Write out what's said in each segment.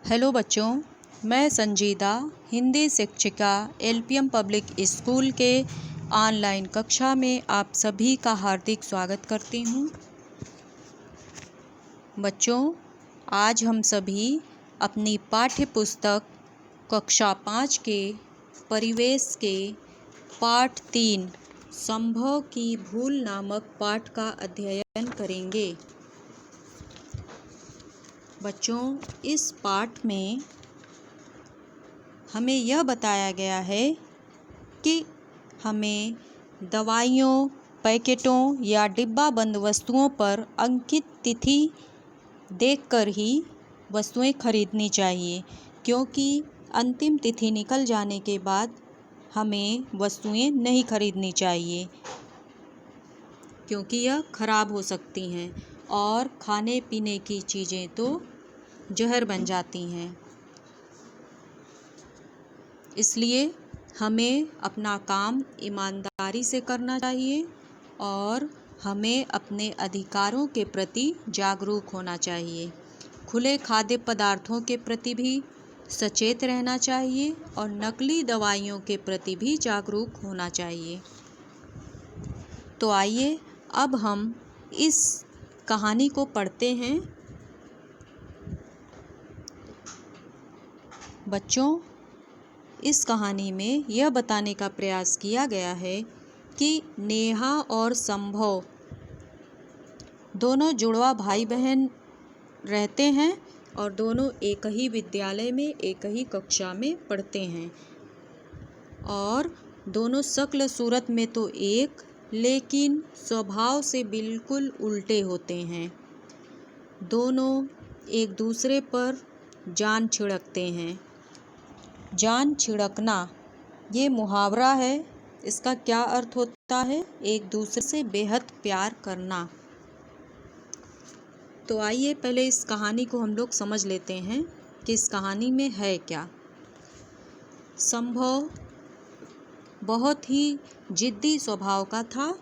Hello बच्चों, मैं संजीदा हिंदी शिक्षिका एलपीएम पब्लिक स्कूल के ऑनलाइन कक्षा में आप सभी का हार्दिक स्वागत करती हूँ। बच्चों, आज हम सभी अपनी पाठ्य पुस्तक कक्षा 5 के परिवेश के पाठ 3 संभव की भूल नामक पाठ का अध्ययन करेंगे। बच्चों, इस पाठ में हमें यह बताया गया है कि हमें दवाइयों, पैकेटों या डिब्बा बंद वस्तुओं पर अंकित तिथि देखकर ही वस्तुएं खरीदनी चाहिए, क्योंकि अंतिम तिथि निकल जाने के बाद हमें वस्तुएं नहीं खरीदनी चाहिए, क्योंकि यह खराब हो सकती हैं और खाने पीने की चीज़ें तो जहर बन जाती हैं। इसलिए हमें अपना काम ईमानदारी से करना चाहिए और हमें अपने अधिकारों के प्रति जागरूक होना चाहिए। खुले खाद्य पदार्थों के प्रति भी सचेत रहना चाहिए और नकली दवाइयों के प्रति भी जागरूक होना चाहिए। तो आइए अब हम इस कहानी को पढ़ते हैं। बच्चों, इस कहानी में यह बताने का प्रयास किया गया है कि नेहा और संभव दोनों जुड़वा भाई बहन रहते हैं और दोनों एक ही विद्यालय में एक ही कक्षा में पढ़ते हैं और दोनों शक्ल सूरत में तो एक, लेकिन स्वभाव से बिल्कुल उल्टे होते हैं। दोनों एक दूसरे पर जान छिड़कते हैं। जान छिड़कना ये मुहावरा है। इसका क्या अर्थ होता है? एक दूसरे से बेहद प्यार करना। तो आइए पहले इस कहानी को हम लोग समझ लेते हैं कि इस कहानी में है क्या। संभव बहुत ही जिद्दी स्वभाव का था।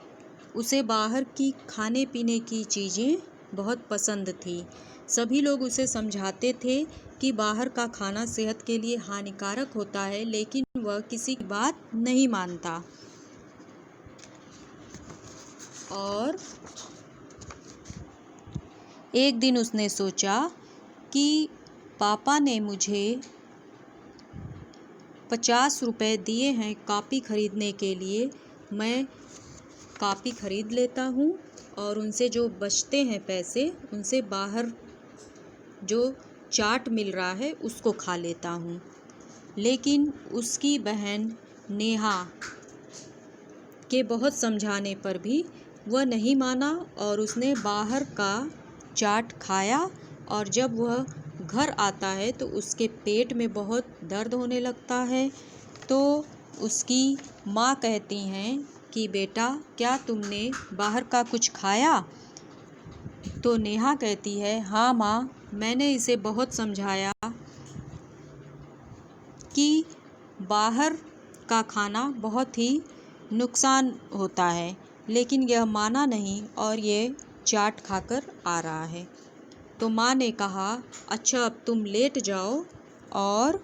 उसे बाहर की खाने पीने की चीज़ें बहुत पसंद थी। सभी लोग उसे समझाते थे कि बाहर का खाना सेहत के लिए हानिकारक होता है, लेकिन वह किसी की बात नहीं मानता। और एक दिन उसने सोचा कि पापा ने मुझे 50 रुपये दिए हैं कॉपी खरीदने के लिए, मैं कॉपी खरीद लेता हूँ और उनसे जो बचते हैं पैसे, उनसे बाहर जो चाट मिल रहा है उसको खा लेता हूँ। लेकिन उसकी बहन नेहा के बहुत समझाने पर भी वह नहीं माना और उसने बाहर का चाट खाया। और जब वह घर आता है तो उसके पेट में बहुत दर्द होने लगता है। तो उसकी माँ कहती हैं कि बेटा, क्या तुमने बाहर का कुछ खाया? तो नेहा कहती है, हाँ माँ, मैंने इसे बहुत समझाया कि बाहर का खाना बहुत ही नुकसान होता है, लेकिन यह माना नहीं और ये चाट खाकर आ रहा है। तो माँ ने कहा, अच्छा अब तुम लेट जाओ। और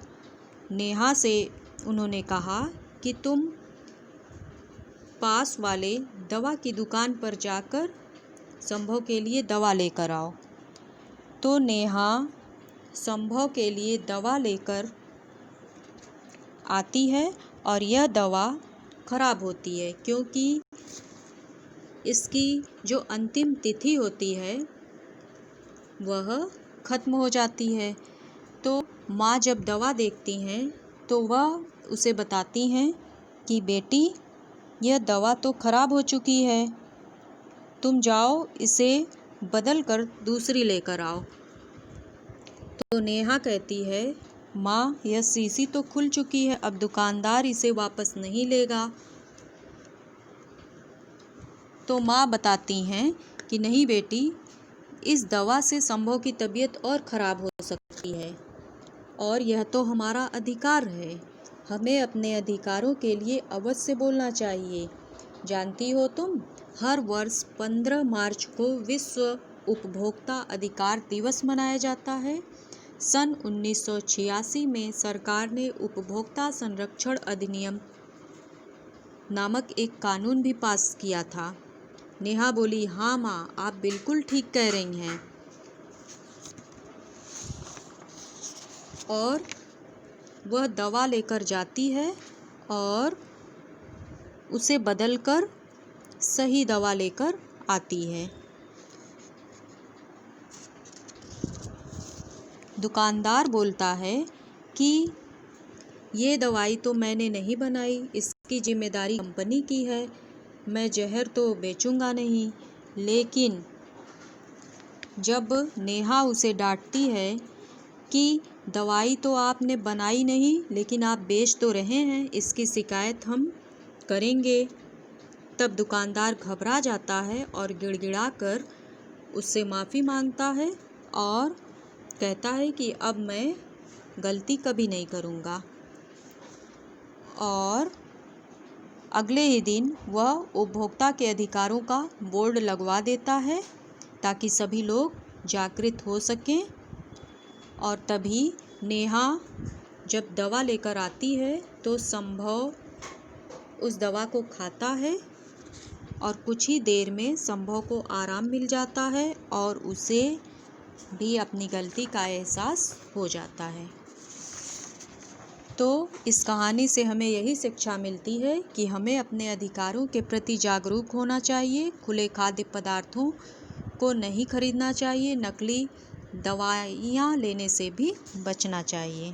नेहा से उन्होंने कहा कि तुम पास वाले दवा की दुकान पर जाकर संभव के लिए दवा लेकर आओ। तो नेहा संभव के लिए दवा लेकर आती है और यह दवा खराब होती है, क्योंकि इसकी जो अंतिम तिथि होती है वह ख़त्म हो जाती है। तो माँ जब दवा देखती हैं तो वह उसे बताती हैं कि बेटी, यह दवा तो खराब हो चुकी है, तुम जाओ इसे बदल कर दूसरी लेकर आओ। तो नेहा कहती है, माँ, यह शीशी तो खुल चुकी है, अब दुकानदार इसे वापस नहीं लेगा। तो माँ बताती हैं कि नहीं बेटी, इस दवा से संभव की तबीयत और ख़राब हो सकती है और यह तो हमारा अधिकार है। हमें अपने अधिकारों के लिए अवश्य बोलना चाहिए। जानती हो तुम, हर वर्ष 15 मार्च को विश्व उपभोक्ता अधिकार दिवस मनाया जाता है। सन 1986 में सरकार ने उपभोक्ता संरक्षण अधिनियम नामक एक कानून भी पास किया था। नेहा बोली, हाँ माँ, आप बिल्कुल ठीक कह रही हैं। और वह दवा लेकर जाती है और उसे बदलकर सही दवा लेकर आती है। दुकानदार बोलता है कि ये दवाई तो मैंने नहीं बनाई, इसकी जिम्मेदारी कंपनी की है, मैं जहर तो बेचूंगा नहीं। लेकिन जब नेहा उसे डांटती है कि दवाई तो आपने बनाई नहीं, लेकिन आप बेच तो रहे हैं, इसकी शिकायत हम करेंगे, तब दुकानदार घबरा जाता है और गिड़गिड़ाकर उससे माफ़ी मांगता है और कहता है कि अब मैं गलती कभी नहीं करूँगा। और अगले ही दिन वह उपभोक्ता के अधिकारों का बोर्ड लगवा देता है ताकि सभी लोग जागृत हो सकें। और तभी नेहा जब दवा लेकर आती है तो संभव उस दवा को खाता है और कुछ ही देर में संभव को आराम मिल जाता है और उसे भी अपनी गलती का एहसास हो जाता है। तो इस कहानी से हमें यही शिक्षा मिलती है कि हमें अपने अधिकारों के प्रति जागरूक होना चाहिए, खुले खाद्य पदार्थों को नहीं खरीदना चाहिए, नकली दवाइयाँ लेने से भी बचना चाहिए।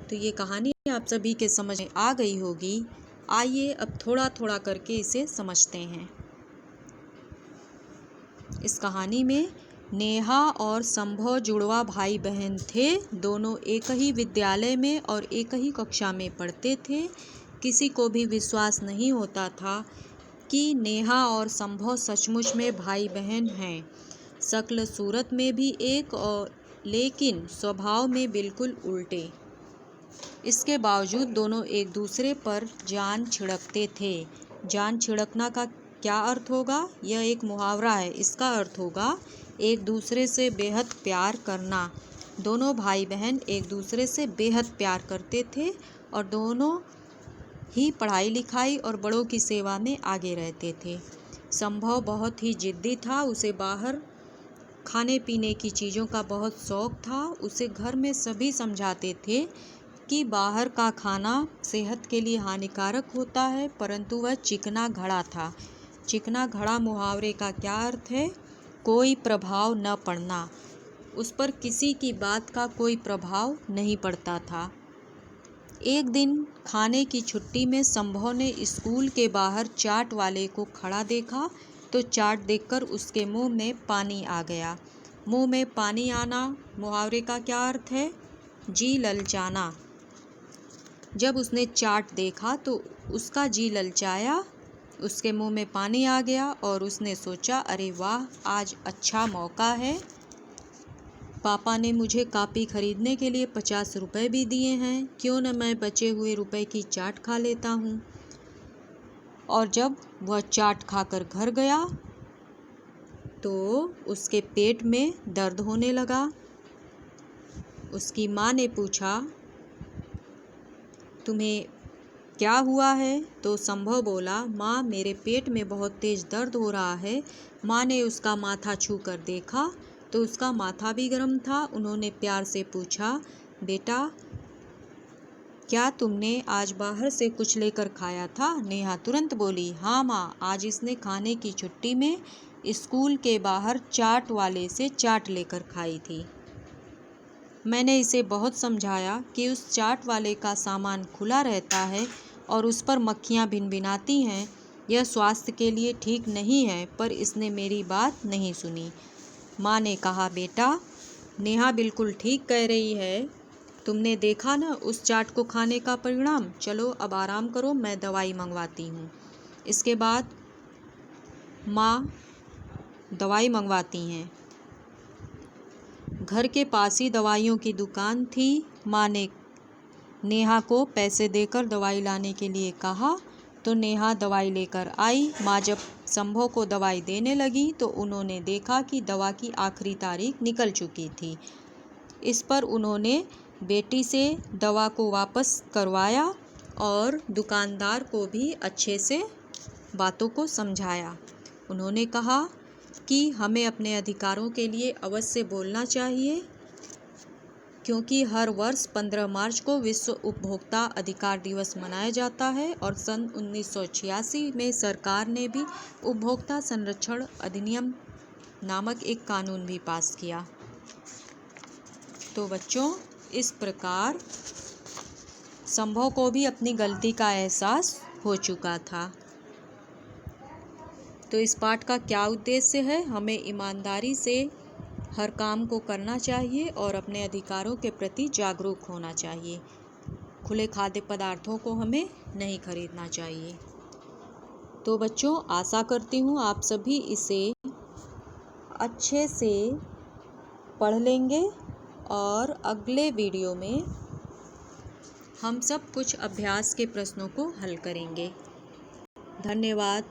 तो ये कहानी आप सभी के समझ में आ गई होगी। आइए अब थोड़ा थोड़ा करके इसे समझते हैं। इस कहानी में नेहा और संभव जुड़वा भाई बहन थे। दोनों एक ही विद्यालय में और एक ही कक्षा में पढ़ते थे। किसी को भी विश्वास नहीं होता था कि नेहा और संभव सचमुच में भाई बहन हैं। शक्ल सूरत में भी एक और लेकिन स्वभाव में बिल्कुल उल्टे। इसके बावजूद दोनों एक दूसरे पर जान छिड़कते थे। जान छिड़कना का क्या अर्थ होगा? यह एक मुहावरा है। इसका अर्थ होगा एक दूसरे से बेहद प्यार करना। दोनों भाई बहन एक दूसरे से बेहद प्यार करते थे और दोनों ही पढ़ाई लिखाई और बड़ों की सेवा में आगे रहते थे। संभव बहुत ही जिद्दी था। उसे बाहर खाने पीने की चीज़ों का बहुत शौक़ था। उसे घर में सभी समझाते थे कि बाहर का खाना सेहत के लिए हानिकारक होता है, परंतु वह चिकना घड़ा था। चिकना घड़ा मुहावरे का क्या अर्थ है? कोई प्रभाव न पड़ना। उस पर किसी की बात का कोई प्रभाव नहीं पड़ता था। एक दिन खाने की छुट्टी में संभव ने स्कूल के बाहर चाट वाले को खड़ा देखा तो चाट देखकर उसके मुंह में पानी आ गया। मुंह में पानी आना मुहावरे का क्या अर्थ है? जी ललचाना। जब उसने चाट देखा तो उसका जी ललचाया, उसके मुंह में पानी आ गया और उसने सोचा, अरे वाह, आज अच्छा मौका है। पापा ने मुझे कापी खरीदने के लिए 50 रुपए भी दिए हैं, क्यों न मैं बचे हुए रुपए की चाट खा लेता हूँ। और जब वह चाट खाकर घर गया तो उसके पेट में दर्द होने लगा। उसकी माँ ने पूछा, तुम्हें क्या हुआ है? तो संभव बोला, माँ, मेरे पेट में बहुत तेज़ दर्द हो रहा है। माँ ने उसका माथा छू कर देखा तो उसका माथा भी गर्म था। उन्होंने प्यार से पूछा, बेटा, क्या तुमने आज बाहर से कुछ लेकर खाया था? नेहा तुरंत बोली, हाँ माँ, आज इसने खाने की छुट्टी में स्कूल के बाहर चाट वाले से चाट लेकर खाई थी। मैंने इसे बहुत समझाया कि उस चाट वाले का सामान खुला रहता है और उस पर मक्खियाँ भिनभिनाती हैं, यह स्वास्थ्य के लिए ठीक नहीं है, पर इसने मेरी बात नहीं सुनी। माँ ने कहा, बेटा, नेहा बिल्कुल ठीक कह रही है। तुमने देखा ना उस चाट को खाने का परिणाम। चलो अब आराम करो, मैं दवाई मंगवाती हूँ। इसके बाद माँ दवाई मंगवाती हैं। घर के पास ही दवाइयों की दुकान थी। माँ ने नेहा को पैसे देकर दवाई लाने के लिए कहा तो नेहा दवाई लेकर आई। माँ जब शंभो को दवाई देने लगी तो उन्होंने देखा कि दवा की आखिरी तारीख निकल चुकी थी। इस पर उन्होंने बेटी से दवा को वापस करवाया और दुकानदार को भी अच्छे से बातों को समझाया। उन्होंने कहा कि हमें अपने अधिकारों के लिए अवश्य बोलना चाहिए, क्योंकि हर वर्ष 15 मार्च को विश्व उपभोक्ता अधिकार दिवस मनाया जाता है और सन 1986 में सरकार ने भी उपभोक्ता संरक्षण अधिनियम नामक एक कानून भी पास किया। तो बच्चों, इस प्रकार शंभो को भी अपनी गलती का एहसास हो चुका था। तो इस पाठ का क्या उद्देश्य है? हमें ईमानदारी से हर काम को करना चाहिए और अपने अधिकारों के प्रति जागरूक होना चाहिए। खुले खाद्य पदार्थों को हमें नहीं खरीदना चाहिए। तो बच्चों, आशा करती हूँ आप सभी इसे अच्छे से पढ़ लेंगे और अगले वीडियो में हम सब कुछ अभ्यास के प्रश्नों को हल करेंगे। धन्यवाद।